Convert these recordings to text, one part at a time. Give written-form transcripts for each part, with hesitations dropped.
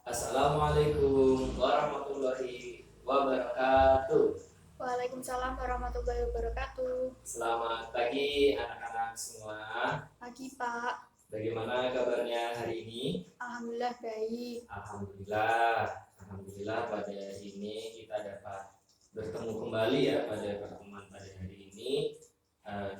Assalamualaikum warahmatullahi wabarakatuh. Waalaikumsalam warahmatullahi wabarakatuh. Selamat pagi anak-anak semua. Pagi Pak. Bagaimana kabarnya hari ini? Alhamdulillah baik. Alhamdulillah pada hari ini kita dapat bertemu kembali ya pada pertemuan pada hari ini.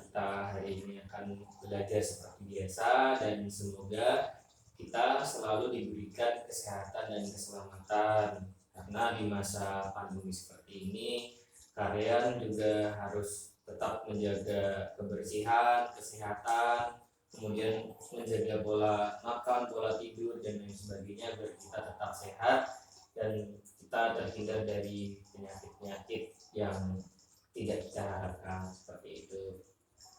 Kita hari ini akan belajar seperti biasa dan semoga kita selalu diberikan kesehatan dan keselamatan, karena di masa pandemi seperti ini kalian juga harus tetap menjaga kebersihan, kesehatan, kemudian menjaga pola makan, pola tidur dan lain sebagainya agar kita tetap sehat dan kita terhindar dari penyakit-penyakit yang tidak kita harapkan seperti itu.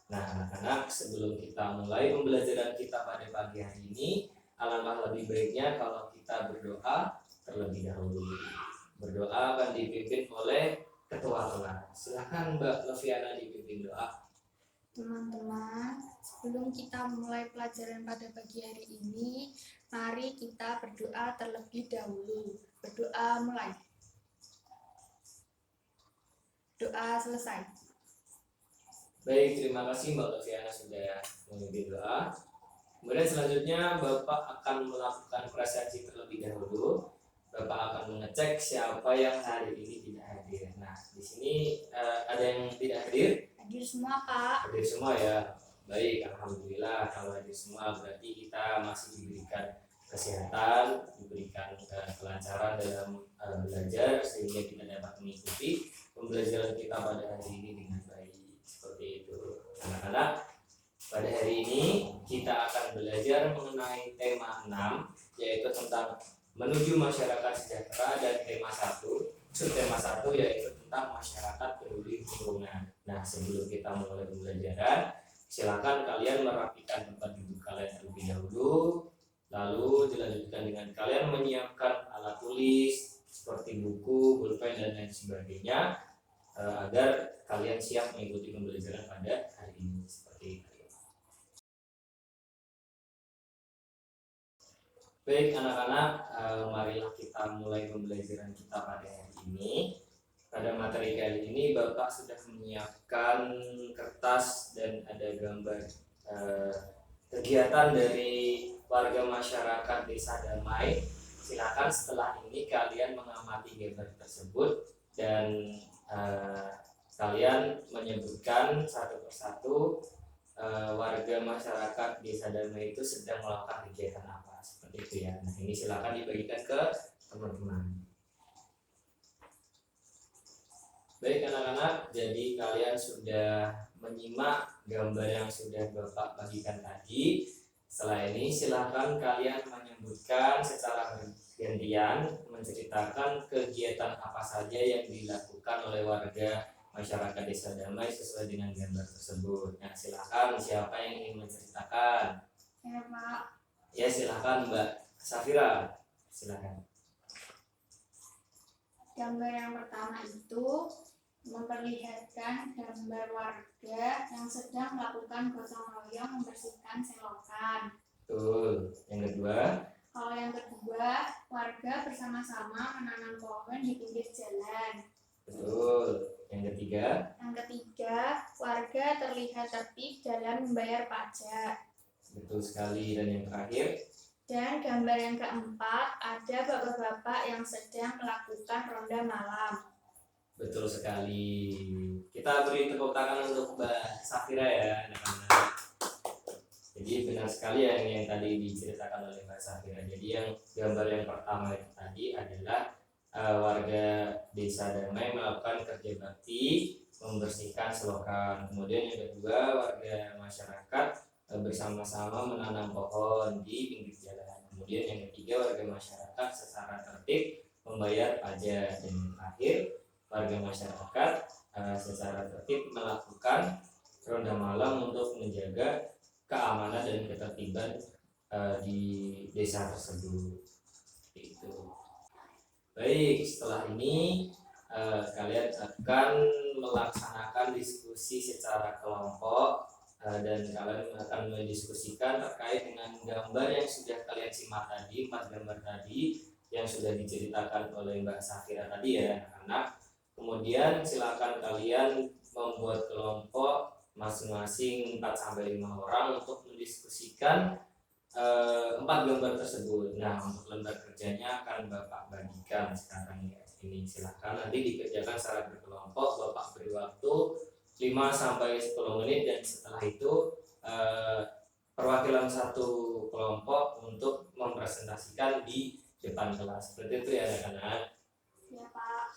Nah, anak-anak, sebelum kita mulai pembelajaran kita pada pagi hari ini, alangkah lebih baiknya kalau kita berdoa terlebih dahulu. Berdoa akan dipimpin oleh ketua kelas. Silakan Mbak Noviana dipimpin doa. Teman-teman, sebelum kita mulai pelajaran pada pagi hari ini, mari kita berdoa terlebih dahulu. Berdoa mulai. Doa selesai. Baik, terima kasih Mbak Noviana sudah memimpin doa. Kemudian selanjutnya Bapak akan melakukan presensi terlebih dahulu. Bapak akan mengecek siapa yang hari ini tidak hadir. Nah, di sini ada yang tidak hadir? Hadir semua Pak. Hadir semua ya. Baik, alhamdulillah kalau hadir semua berarti kita masih diberikan kesehatan, diberikan kelancaran dalam belajar sehingga kita dapat mengikuti pembelajaran kita pada hari ini dengan baik. Seperti itu. Anak-anak, pada hari ini kita akan belajar mengenai tema 6, yaitu tentang menuju masyarakat sejahtera, dan tema 1, subtema 1 yaitu tentang masyarakat peduli lingkungan. Nah, sebelum kita mulai pembelajaran, silakan kalian merapikan tempat duduk kalian terlebih dahulu, lalu dilanjutkan dengan kalian menyiapkan alat tulis seperti buku, pulpen dan lain sebagainya agar kalian siap mengikuti pembelajaran pada hari ini seperti itu. Baik anak-anak, marilah kita mulai pembelajaran kita pada hari ini. Pada materi kali ini Bapak sudah menyiapkan kertas dan ada gambar kegiatan dari warga masyarakat Desa Damai. Silakan setelah ini kalian mengamati gambar tersebut dan kalian menyebutkan satu persatu warga masyarakat Desa Damai itu sedang melakukan kegiatan apa, seperti itu ya. Nah, ini silakan dibagikan ke teman-teman. Baik anak-anak, jadi kalian sudah menyimak gambar yang sudah Bapak bagikan tadi. Setelah ini silakan kalian menyebutkan secara bergantian menceritakan kegiatan apa saja yang dilakukan oleh warga masyarakat Desa Damai sesuai dengan gambar tersebut. Nah, silakan siapa yang ingin menceritakan? Ya Pak. Ya, silakan Mbak Safira. Silakan. Gambar yang pertama itu memperlihatkan gambar warga yang sedang melakukan gotong royong membersihkan selokan. Betul. Yang kedua? Kalau yang kedua, warga bersama-sama menanam pohon di pinggir jalan. Betul. Yang ketiga? Yang ketiga, warga terlihat tertib dalam membayar pajak. Betul sekali. Dan yang terakhir? Dan gambar yang keempat, ada bapak-bapak yang sedang melakukan ronda malam. Betul sekali. Kita beri tepuk tangan untuk Mbak Safira ya, anak-anak. Jadi benar sekali yang tadi diceritakan oleh Mbak Safira. Jadi yang gambar yang pertama itu tadi adalah warga Desa Damai melakukan kerja bakti membersihkan selokan. Kemudian yang kedua, warga masyarakat bersama-sama menanam pohon di pinggir jalan. Kemudian yang ketiga, warga masyarakat secara tertib membayar pajak. Dan yang terakhir, warga masyarakat secara tertib melakukan ronda malam untuk menjaga keamanan dan ketertiban di desa tersebut. Itu. Baik, setelah ini kalian akan melaksanakan diskusi secara kelompok dan kalian akan mendiskusikan terkait dengan gambar yang sudah kalian simak tadi, 4 gambar tadi, yang sudah diceritakan oleh Mbak Safira tadi ya anak-anak. Kemudian silakan kalian membuat kelompok masing-masing 4-5 orang untuk mendiskusikan 4 gambar tersebut. Nah, untuk lembar kerjanya akan Bapak bagikan sekarang ya. Ini silakan nanti dikerjakan secara berkelompok. Bapak beri waktu 5-10 menit dan setelah itu perwakilan satu kelompok untuk mempresentasikan di depan kelas. Seperti itu ya anak-anak. Ya Pak.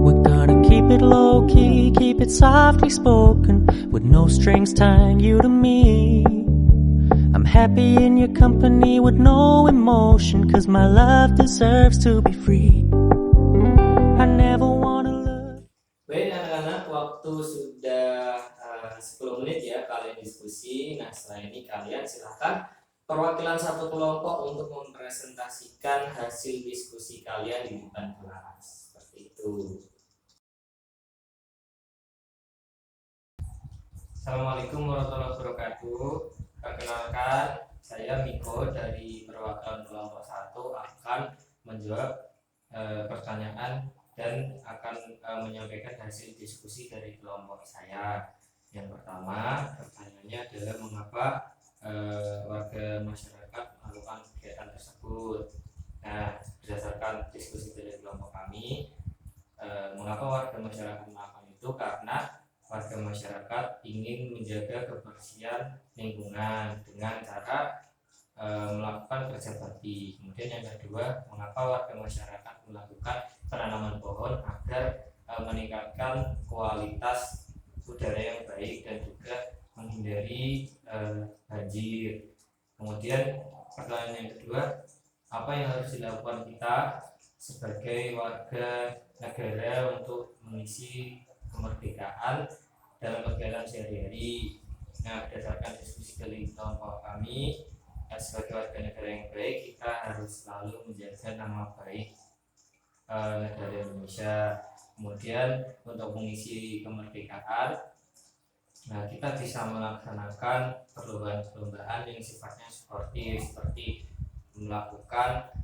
We're gonna keep it low key, keep it softly spoken, with no strings tying you to me. I'm happy in your company with no emotion, cause my love deserves to be free. I never wanna look. Baik anak-anak, waktu sudah 10 menit ya kalian diskusi. Nah setelah ini kalian silahkan perwakilan satu kelompok untuk mempresentasikan hasil diskusi kalian di depan kelas. Seperti itu. Assalamualaikum warahmatullahi wabarakatuh. Perkenalkan, saya Miko dari perwakilan kelompok 1 akan menjawab pertanyaan dan akan menyampaikan hasil diskusi dari kelompok saya. Yang pertama, pertanyaannya adalah mengapa warga masyarakat melakukan kegiatan tersebut. Nah, berdasarkan diskusi dari kelompok kami, mengapa warga masyarakat melakukan itu? Karena warga masyarakat ingin menjaga kebersihan lingkungan dengan cara melakukan kerja bakti. Kemudian yang kedua, mengapa warga masyarakat melakukan penanaman pohon agar meningkatkan kualitas udara yang baik dan juga menghindari banjir. Kemudian pertanyaan yang kedua, apa yang harus dilakukan kita sebagai warga negara untuk mengisi kemerdekaan dalam kegiatan sehari-hari. Nah, berdasarkan diskusi dari kelompok kami, sebagai warga negara yang baik, kita harus selalu menjaga nama baik negara Indonesia. Kemudian untuk mengisi kemerdekaan, nah kita bisa melaksanakan perlombaan-perlombaan yang sifatnya sportif seperti melakukan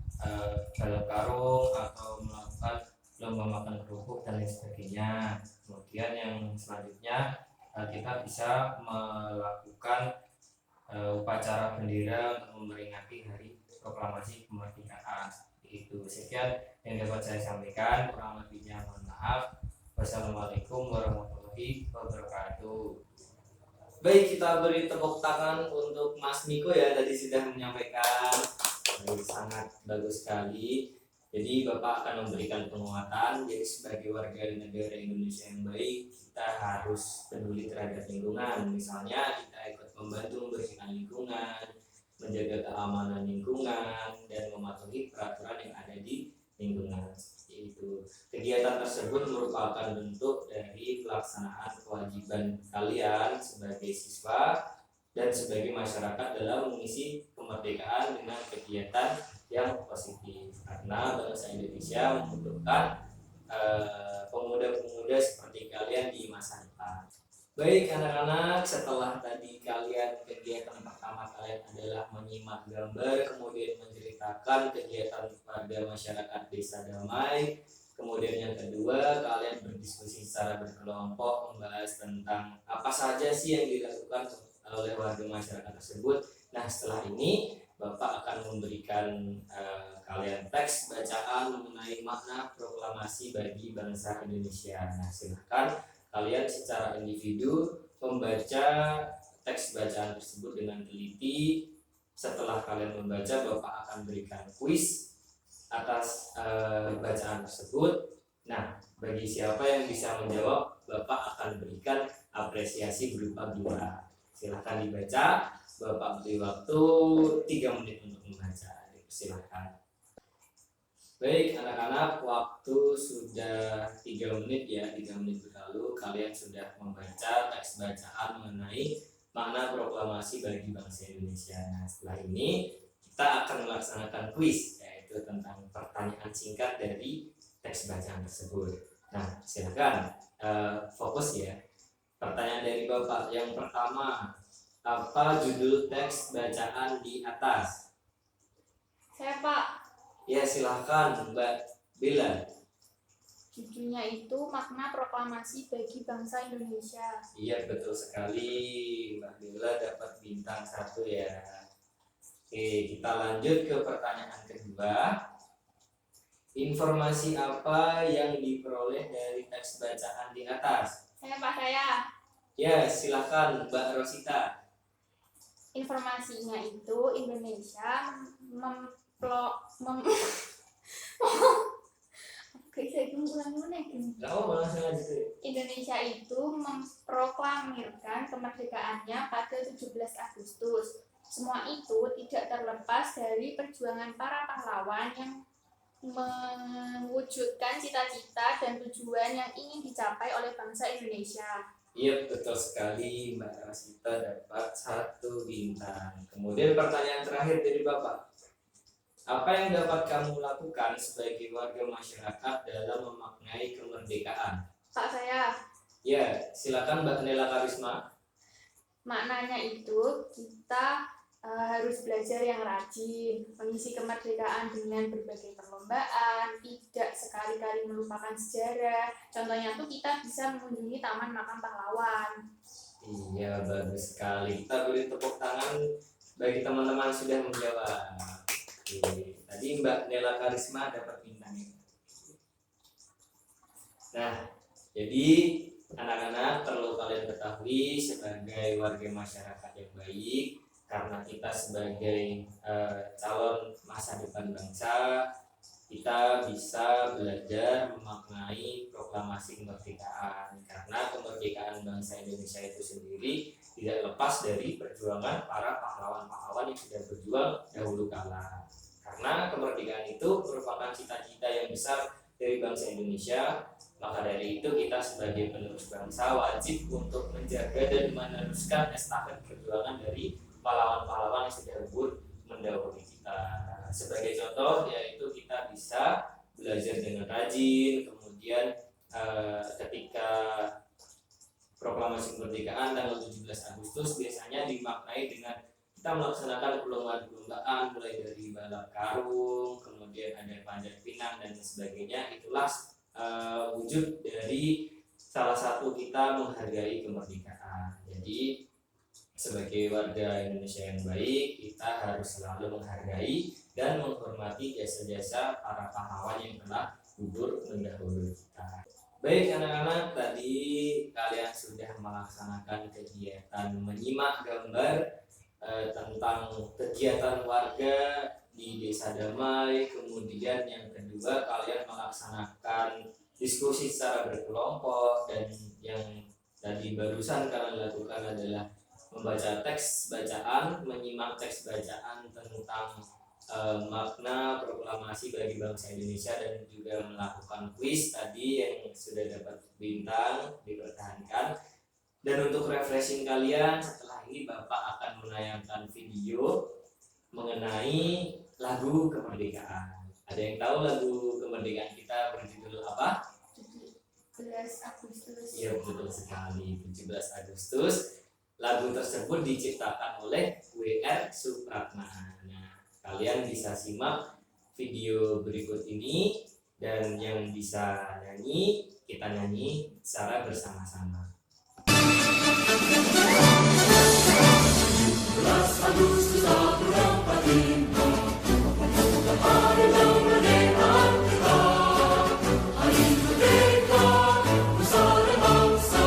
balap karung atau melakukan lomba makan kerupuk dan lain sebagainya. Kemudian yang selanjutnya kita bisa melakukan upacara bendera untuk memperingati hari proklamasi kemerdekaan. Itu sekian yang dapat saya sampaikan, kurang lebihnya mohon maaf. Wassalamualaikum warahmatullahi wabarakatuh. Baik, kita beri tepuk tangan untuk Mas Miko ya, tadi sudah menyampaikan. Sangat bagus sekali. Jadi Bapak akan memberikan penguatan. Jadi sebagai warga negara Indonesia yang baik, kita harus peduli terhadap lingkungan. Misalnya kita ikut membantu membersihkan lingkungan, menjaga keamanan lingkungan, dan mematuhi peraturan yang ada di lingkungan. Itu kegiatan tersebut merupakan bentuk dari pelaksanaan kewajiban kalian sebagai siswa dan sebagai masyarakat dalam mengisi kemerdekaan dengan kegiatan yang positif, karena bangsa Indonesia membutuhkan pemuda-pemuda seperti kalian di masa depan. Baik anak-anak, setelah tadi kalian kegiatan pertama kalian adalah menyimak gambar, kemudian menceritakan kegiatan pada masyarakat desa damai. Kemudian yang kedua, kalian berdiskusi secara berkelompok membahas tentang apa saja sih yang dilakukan oleh warga masyarakat tersebut. Nah setelah ini Bapak akan memberikan kalian teks bacaan mengenai makna proklamasi bagi bangsa Indonesia. Nah silakan kalian secara individu membaca teks bacaan tersebut dengan teliti. Setelah kalian membaca, Bapak akan berikan kuis atas bacaan tersebut. Nah, bagi siapa yang bisa menjawab, Bapak akan berikan apresiasi berupa gelar. Silahkan dibaca. Bapak beri waktu 3 menit untuk membaca. Silahkan. Baik anak-anak, waktu sudah 3 menit ya, 3 menit berlalu. Kalian sudah membaca teks bacaan mengenai makna proklamasi bagi bangsa Indonesia. Nah setelah ini kita akan melaksanakan kuis, yaitu yaitu tentang pertanyaan singkat dari teks bacaan tersebut. Nah, silakan fokus ya. Pertanyaan dari Bapak yang pertama, apa judul teks bacaan di atas? Saya Pak, Ya, silakan Mbak Bella. judulnya itu makna proklamasi bagi bangsa Indonesia. Iya, betul sekali. Mbak Bella dapat bintang 1 ya. Oke, kita lanjut ke pertanyaan kedua. Informasi apa yang diperoleh dari teks bacaan di atas? Saya Pak, saya. Ya, silakan Mbak Rosita. Informasinya itu Indonesia Oke, saya ulang-ulang. Langsung aja. Indonesia itu memproklamirkan kemerdekaannya pada 17 Agustus. Semua itu tidak terlepas dari perjuangan para pahlawan yang mewujudkan cita-cita dan tujuan yang ingin dicapai oleh bangsa Indonesia. Iya, betul sekali Mbak Rosita dapat 1 bintang. Kemudian pertanyaan terakhir dari Bapak. Apa yang dapat kamu lakukan sebagai warga masyarakat dalam memaknai kemerdekaan? Pak, saya. Ya, silakan Mbak Nela Karisma. Maknanya itu kita harus belajar yang rajin, mengisi kemerdekaan dengan berbagai perlombaan, tidak sekali-kali melupakan sejarah. Contohnya tuh kita bisa mengunjungi Taman Makam Pahlawan. Iya, bagus sekali. Kita beri tepuk tangan bagi teman-teman yang sudah menjawab. Oke, tadi Mbak Nela Karisma dapat bintang. Nah, jadi anak-anak perlu kalian ketahui sebagai warga masyarakat yang baik, karena kita sebagai calon masa depan bangsa, kita bisa belajar memaknai proklamasi kemerdekaan, karena kemerdekaan bangsa Indonesia itu sendiri tidak lepas dari perjuangan para pahlawan-pahlawan yang sudah berjuang dahulu kala. Karena kemerdekaan itu merupakan cita-cita yang besar dari bangsa Indonesia, maka dari itu kita sebagai penerus bangsa wajib untuk menjaga dan meneruskan estafet perjuangan dari pahlawan-pahlawan yang sudah mendahului kita. Sebagai contoh yaitu kita bisa belajar dengan rajin, kemudian ketika proklamasi kemerdekaan tanggal 17 Agustus biasanya dimaknai dengan kita melaksanakan perlombaan mulai dari balap karung, kemudian ada panjat pinang dan sebagainya. Itulah wujud dari salah satu kita menghargai kemerdekaan. Jadi sebagai warga Indonesia yang baik, kita harus selalu menghargai dan menghormati jasa-jasa para pahlawan yang telah gugur mendahului kita. Baik anak-anak, tadi kalian sudah melaksanakan kegiatan menyimak gambar tentang kegiatan warga di Desa Damai. Kemudian yang kedua, kalian melaksanakan diskusi secara berkelompok, dan yang tadi barusan kalian lakukan adalah membaca teks bacaan, menyimak teks bacaan tentang makna proklamasi bagi bangsa Indonesia, dan juga melakukan kuis tadi yang sudah dapat bintang dipertahankan. Dan untuk refreshing kalian, setelah ini Bapak akan menayangkan video mengenai lagu kemerdekaan. Ada yang tahu lagu kemerdekaan kita berjudul apa? 17 Agustus. Iya, betul sekali, 17 Agustus. Lagu tersebut diciptakan oleh W.R. Supratman. Nah, kalian bisa simak video berikut ini, dan yang bisa nyanyi, kita nyanyi secara bersama-sama. 17 Agustus tahun 45, hari kemerdekaan kita, hari merdeka nusa dan bangsa,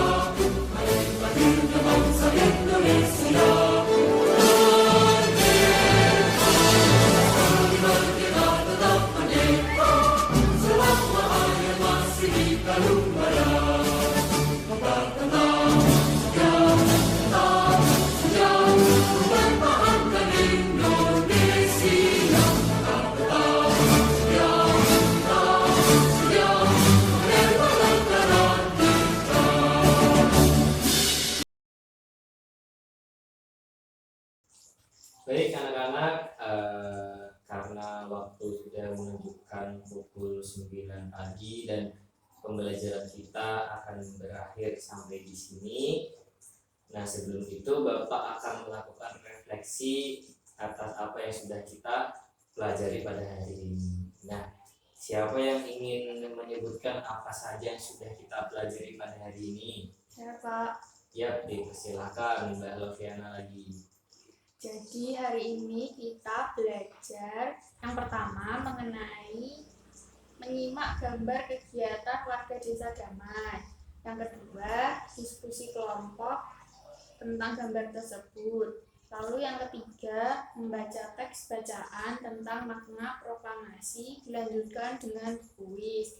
hari lahirnya bangsa Indonesia. Merdeka tetap merdeka, selama air masih di kalung badan. Baik anak-anak, karena waktu sudah pukul 9 pagi dan pembelajaran kita akan berakhir sampai di sini. Nah, sebelum itu Bapak akan melakukan refleksi atas apa yang sudah kita pelajari pada hari ini. Nah, siapa yang ingin menyebutkan apa saja yang sudah kita pelajari pada hari ini? Ya Pak. Ya, dipersilakan Mbak Loviana lagi. Jadi hari ini kita belajar yang pertama mengenai menyimak gambar kegiatan warga desa damai. Yang kedua, diskusi kelompok tentang gambar tersebut. Lalu yang ketiga, membaca teks bacaan tentang makna proklamasi, dilanjutkan dengan kuis.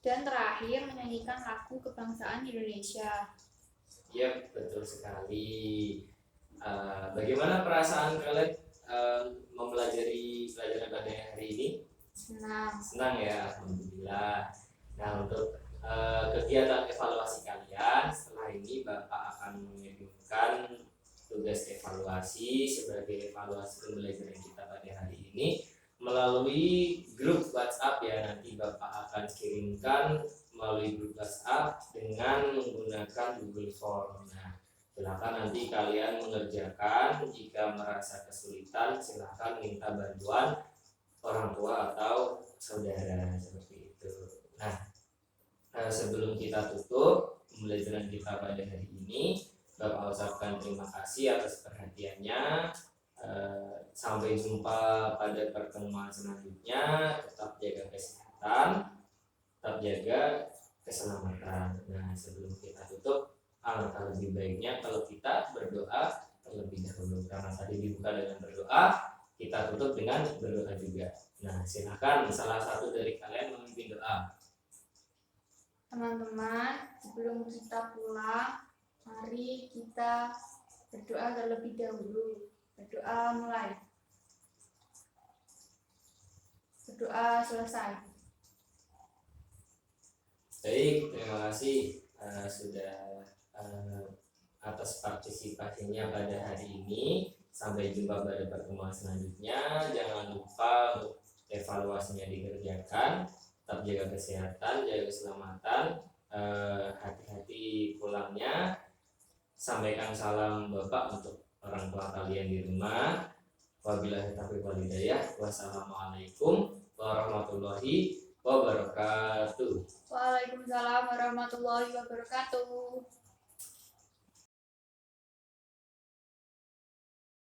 Dan terakhir, menyanyikan lagu kebangsaan Indonesia. Ya, betul sekali. Bagaimana perasaan kalian mempelajari pelajaran pada hari ini? Senang. Senang ya, alhamdulillah. Nah, untuk kegiatan evaluasi kalian setelah ini Bapak akan mengirimkan tugas evaluasi sebagai evaluasi pembelajaran kita pada hari ini melalui grup WhatsApp ya. Nanti Bapak akan kirimkan melalui grup WhatsApp dengan menggunakan Google Form. Nah, silakan nanti kalian mengerjakan. Jika merasa kesulitan, silakan minta bantuan orang tua atau saudara seperti itu. Nah, sebelum kita tutup pembelajaran kita pada hari ini, Bapak ucapkan terima kasih atas perhatiannya. Sampai jumpa pada pertemuan selanjutnya. Tetap jaga kesehatan, tetap jaga keselamatan. Nah, sebelum kita tutup, alangkah lebih baiknya kalau kita berdoa terlebih dahulu, karena tadi dibuka dengan berdoa, kita tutup dengan berdoa juga. Nah, silakan salah satu dari kalian memimpin doa. Teman-teman, sebelum kita pulang, mari kita berdoa terlebih dahulu. Berdoa mulai. Berdoa selesai. Baik, terima kasih sudah atas partisipasinya pada hari ini. Sampai jumpa pada pertemuan selanjutnya. Jangan lupa untuk evaluasinya dikerjakan. Tetap jaga kesehatan, jaga keselamatan, hati-hati pulangnya. Sampaikan salam Bapak untuk orang tua kalian di rumah. Wabillahi taufiq wal hidayah. Wassalamualaikum warahmatullahi wabarakatuh. Waalaikumsalam warahmatullahi wabarakatuh.